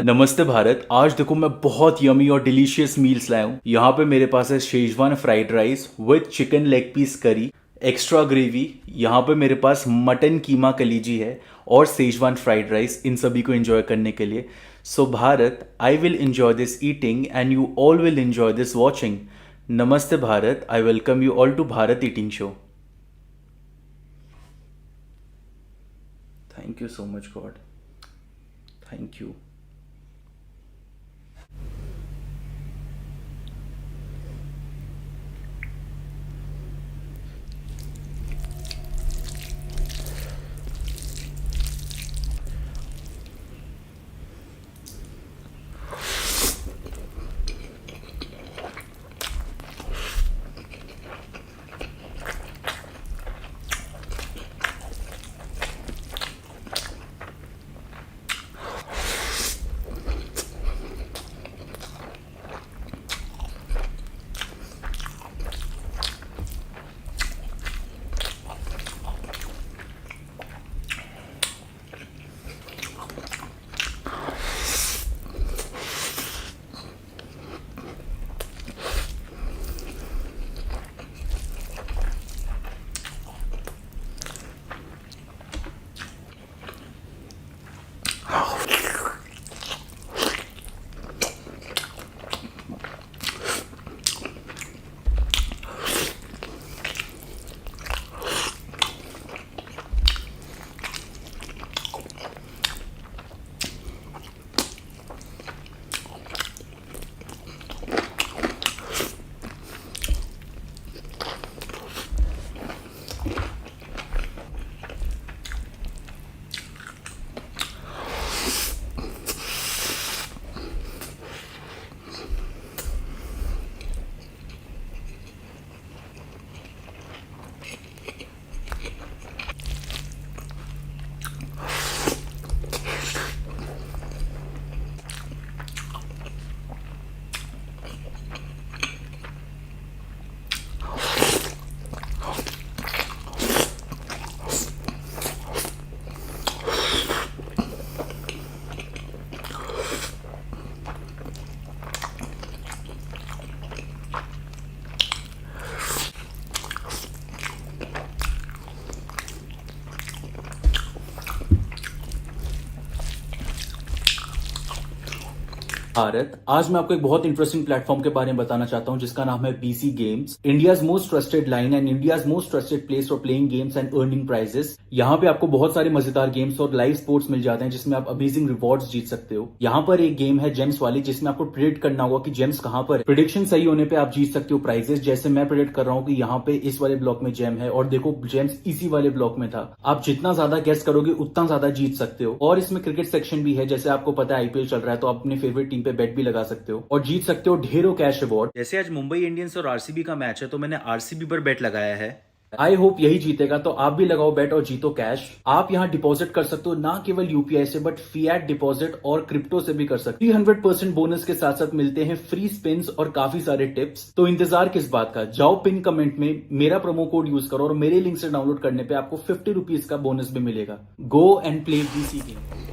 नमस्ते भारत। आज देखो मैं बहुत यमी और डिलीशियस मील्स लाया हूँ। यहाँ पे मेरे पास है schezwan fried rice with chicken leg piece curry, extra gravy. यहाँ पे मेरे पास मटन कीमा कलीजी है और शेजवान फ्राइड राइस, इन सभी को एंजॉय करने के लिए। So Bharat, I will enjoy this eating and you all will enjoy this watching. नमस्ते Bharat, I welcome you all to Bharat eating show. Thank you so much God, thank you. Bharat, आज मैं आपको एक बहुत इंटरेस्टिंग प्लेटफॉर्म के बारे में बताना चाहता हूं जिसका नाम है PC games, India's most trusted line and India's most trusted place for playing games and earning prizes. यहाँ पे आपको बहुत सारे मजेदार गेम्स और लाइव स्पोर्ट्स मिल जाते हैं जिसमें आप अमेजिंग रिवॉर्ड्स जीत सकते हो। यहाँ पर एक गेम है जेम्स वाली, जिसमें आपको प्रिडिक्ट करना होगा कि जेम्स कहाँ पर है। प्रिडिक्शन सही होने पे आप जीत सकते हो प्राइजेस। जैसे मैं प्रिडिक्ट कर रहा हूँ कि यहाँ पे इस वाले ब्लॉक में जेम है, और देखो जेम्स इसी वाले ब्लॉक में था। आप जितना ज्यादा गेस करोगे उतना ज्यादा जीत सकते हो। और इसमें क्रिकेट सेक्शन भी है, जैसे आपको पता है आईपीएल चल रहा है तो आप अपने फेवरेट टीम पे बेट भी लगा सकते हो और जीत सकते हो ढेरों कैश रिवॉर्ड। जैसे आज मुंबई इंडियंस और आरसीबी का मैच है तो मैंने आरसीबी पर बेट लगाया है। आई होप यही जीतेगा, तो आप भी लगाओ बेट और जीतो कैश। आप यहाँ डिपॉजिट कर सकते हो ना केवल यूपीआई से, बट फिएट डिपॉजिट और क्रिप्टो से भी कर सकते हो। 300% बोनस के साथ साथ मिलते हैं फ्री स्पिन्स और काफी सारे टिप्स। तो इंतजार किस बात का, जाओ पिन कमेंट में मेरा प्रोमो कोड यूज करो और मेरे लिंक से डाउनलोड करने पे आपको 50 रुपीज का बोनस भी मिलेगा। Go and play BC game.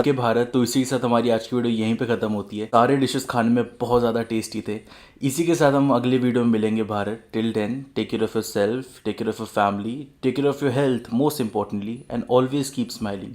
के भारत। तो इसी के साथ हमारी आज की वीडियो यहीं पे खत्म होती है। सारे डिशेस खाने में बहुत ज़्यादा टेस्टी थे। इसी के साथ हम अगले वीडियो में मिलेंगे Bharat. Till then, take care of yourself, take care of your family, take care of your health most importantly, and always keep smiling.